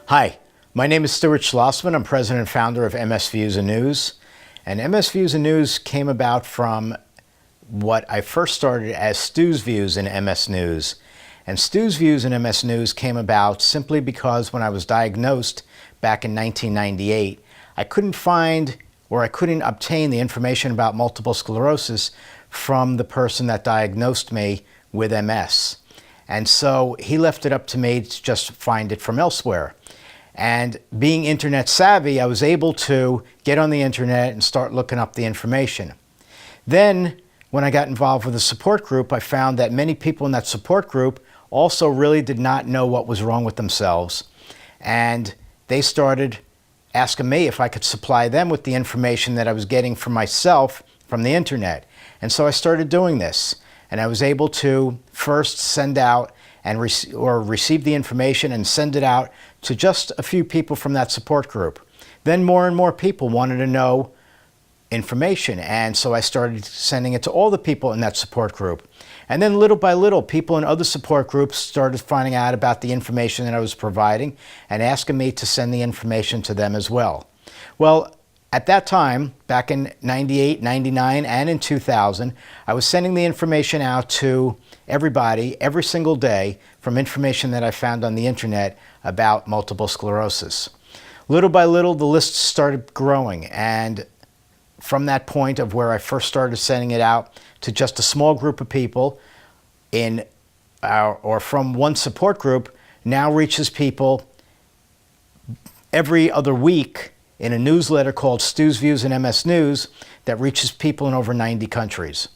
Hi, my name is Stuart Schlossman. I'm president and founder of MS Views and News. And MS Views and News came about from what I first started as Stu's Views in MS News. And Stu's Views in MS News came about simply because when I was diagnosed back in 1998, I couldn't find or I couldn't obtain the information about multiple sclerosis from the person that diagnosed me with MS. And so he left it up to me to just find it from elsewhere. And being internet savvy, I was able to get on the internet and start looking up the information. Then, when I got involved with a support group, I found that many people in that support group also really did not know what was wrong with themselves. And they started asking me if I could supply them with the information that I was getting for myself from the internet. And so I started doing this. And I was able to first send out and receive the information and send it out to just a few people from that support group. Then more and more people wanted to know information, and so I started sending it to all the people in that support group. And then little by little, people in other support groups started finding out about the information that I was providing and asking me to send the information to them as well. Well, at that time, back in 98, 99, and in 2000, I was sending the information out to everybody every single day from information that I found on the internet about multiple sclerosis. Little by little, the list started growing, and from that point of where I first started sending it out to just a small group of people from one support group, now reaches people every other week in a newsletter called Stu's Views in MS News that reaches people in over 90 countries.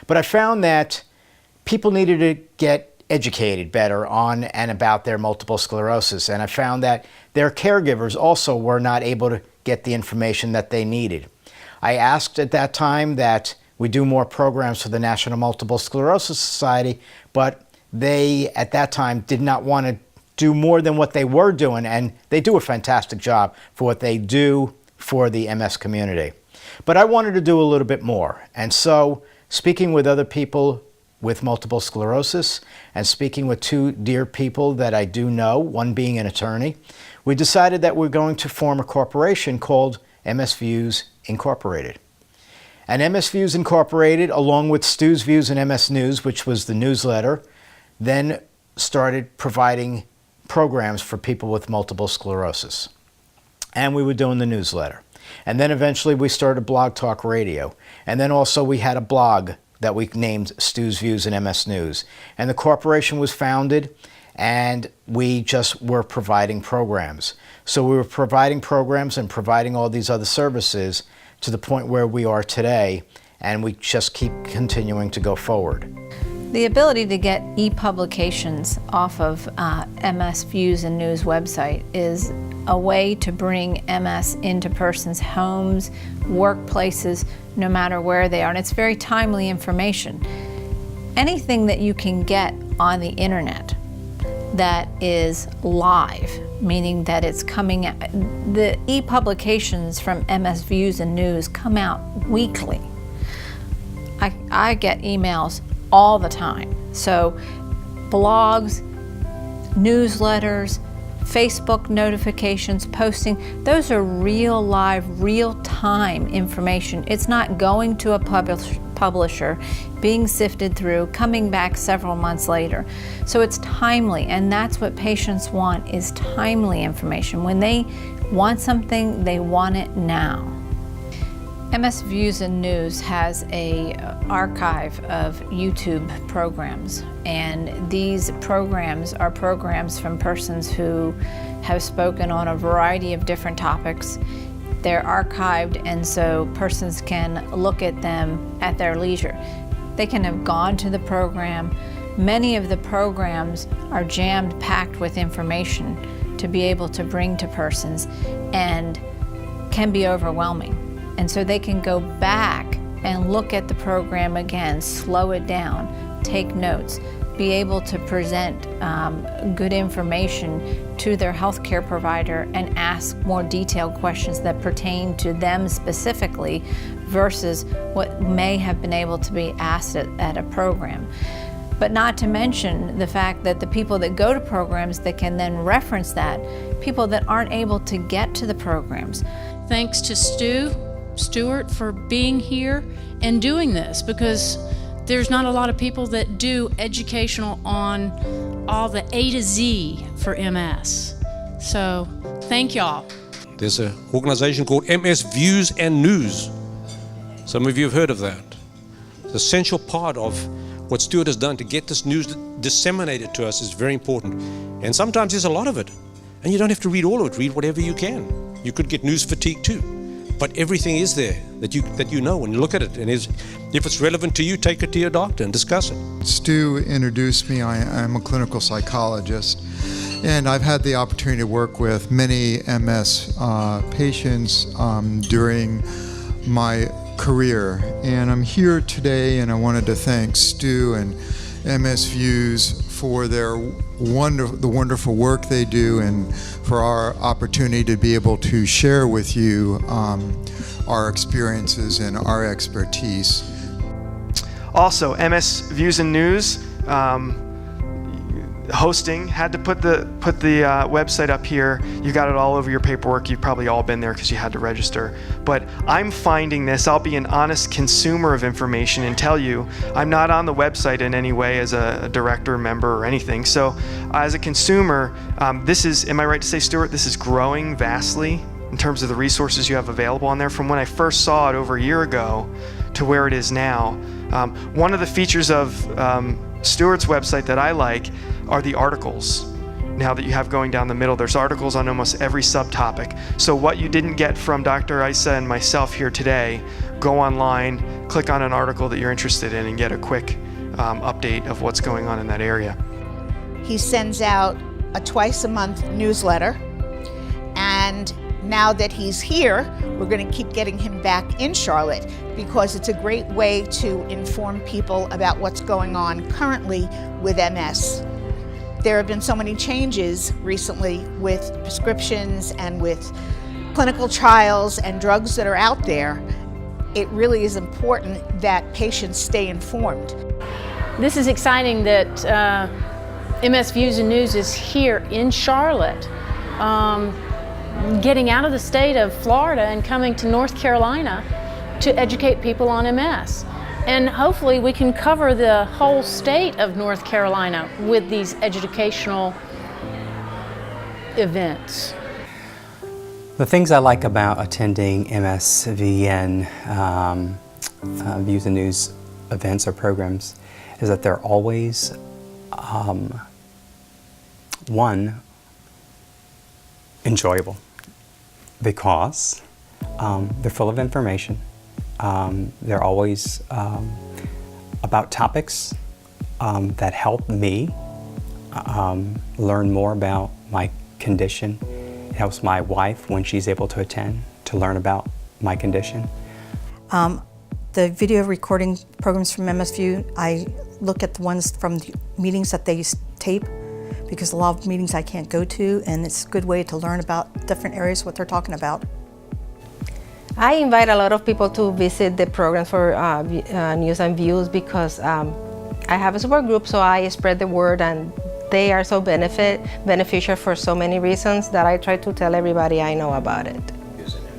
But I found that people needed to get educated better on and about their multiple sclerosis, and I found that their caregivers also were not able to get the information that they needed. I asked at that time that we do more programs for the National Multiple Sclerosis Society, but they at that time did not want to do more than what they were doing, and they do a fantastic job for what they do for the MS community. But I wanted to do a little bit more, and so speaking with other people with multiple sclerosis and speaking with two dear people that I do know, one being an attorney, we decided that we're going to form a corporation called MS Views Incorporated. And MS Views Incorporated, along with Stu's Views and MS News, which was the newsletter, then started providing programs for people with multiple sclerosis. And we were doing the newsletter. And then eventually we started Blog Talk Radio. And then also we had a blog that we named Stu's Views and MS News. And the corporation was founded, and we just were providing programs. So we were providing programs and providing all these other services to the point where we are today, and we just keep continuing to go forward. The ability to get e-publications off of MS Views and News website is a way to bring MS into persons' homes, workplaces, no matter where they are, and it's very timely information. Anything that you can get on the internet that is live, meaning that it's coming out, the e-publications from MS Views and News come out weekly. I get emails all the time. So blogs, newsletters, Facebook notifications, posting, those are real live, real-time information. It's not going to a publisher, being sifted through, coming back several months later. So it's timely, and that's what patients want, is timely information. When they want something, they want it now. MS Views and News has an archive of YouTube programs, and these programs are programs from persons who have spoken on a variety of different topics. They're archived, and so persons can look at them at their leisure. They can have gone to the program. Many of the programs are jammed packed with information to be able to bring to persons, and can be overwhelming. And so they can go back and look at the program again, slow it down, take notes, be able to present good information to their healthcare provider and ask more detailed questions that pertain to them specifically versus what may have been able to be asked at a program. But not to mention the fact that the people that go to programs that can then reference that, people that aren't able to get to the programs. Thanks to Stuart, for being here and doing this, because there's not a lot of people that do educational on all the A to Z for MS. So, thank y'all. There's an organization called MS Views and News. Some of you have heard of that. It's an essential part of what Stuart has done to get this news disseminated to us is very important. And sometimes there's a lot of it. And you don't have to read all of it, read whatever you can. You could get news fatigue too. But everything is there that you know when you look at it. And if it's relevant to you, take it to your doctor and discuss it. Stu introduced me. I'm a clinical psychologist, and I've had the opportunity to work with many MS patients during my career. And I'm here today, and I wanted to thank Stu and MS Views for the wonderful work they do, and for our opportunity to be able to share with you our experiences and our expertise. Also, MS Views and News hosting had to put the website up here. You got it all over your paperwork. You've probably all been there because you had to register. But I'm finding this. I'll be an honest consumer of information and tell you I'm not on the website in any way as a director, member, or anything. So as a consumer, this is, am I right to say, Stuart, this is growing vastly in terms of the resources you have available on there. From when I first saw it over a year ago to where it is now. One of the features of Stuart's website that I like are the articles. Now that you have going down the middle, there's articles on almost every subtopic. So what you didn't get from Dr. Issa and myself here today, go online, click on an article that you're interested in, and get a quick update of what's going on in that area. He sends out a twice-a-month newsletter, and now that he's here, we're going to keep getting him back in Charlotte because it's a great way to inform people about what's going on currently with MS. There have been so many changes recently with prescriptions and with clinical trials and drugs that are out there. It really is important that patients stay informed. This is exciting that MS Views and News is here in Charlotte, getting out of the state of Florida and coming to North Carolina to educate people on MS. And hopefully we can cover the whole state of North Carolina with these educational events. The things I like about attending MSVN Views and News events or programs is that they're always, one, enjoyable because they're full of information. They're always about topics that help me learn more about my condition. It helps my wife when she's able to attend to learn about my condition. The video recording programs from MSView, I look at the ones from the meetings that they tape because a lot of meetings I can't go to, and it's a good way to learn about different areas, what they're talking about. I invite a lot of people to visit the programs for News and Views because I have a support group, so I spread the word, and they are so beneficial for so many reasons that I try to tell everybody I know about it.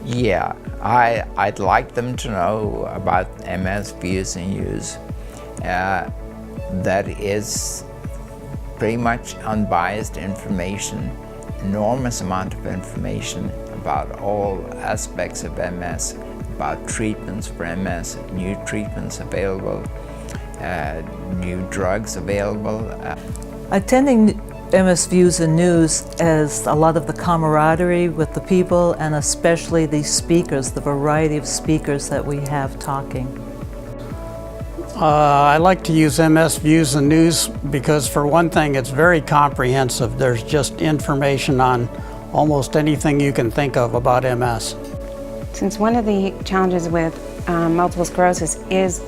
Yeah, I'd like them to know about MS Views and News. That is pretty much unbiased information, enormous amount of information about all aspects of MS, about treatments for MS, new treatments available, new drugs available. Attending MS Views and News is a lot of the camaraderie with the people, and especially the speakers, the variety of speakers that we have talking. I like to use MS Views and News because, for one thing, it's very comprehensive. There's just information on almost anything you can think of about MS. Since one of the challenges with multiple sclerosis is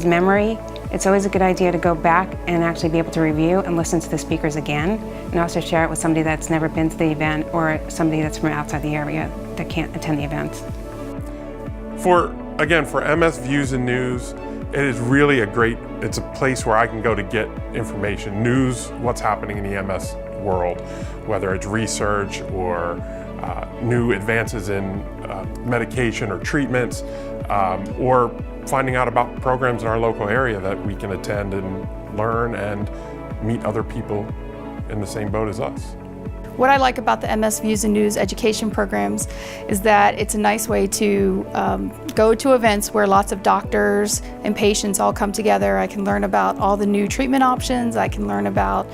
memory, it's always a good idea to go back and actually be able to review and listen to the speakers again, and also share it with somebody that's never been to the event or somebody that's from outside the area that can't attend the events. For MS Views and News, It is really it's a place where I can go to get information, news, what's happening in the MS world, whether it's research or new advances in medication or treatments, or finding out about programs in our local area that we can attend and learn and meet other people in the same boat as us. What I like about the MS Views and News education programs is that it's a nice way to go to events where lots of doctors and patients all come together. I can learn about all the new treatment options. I can learn about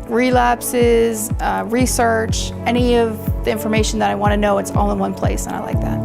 relapses, research, any of the information that I want to know. It's all in one place, and I like that.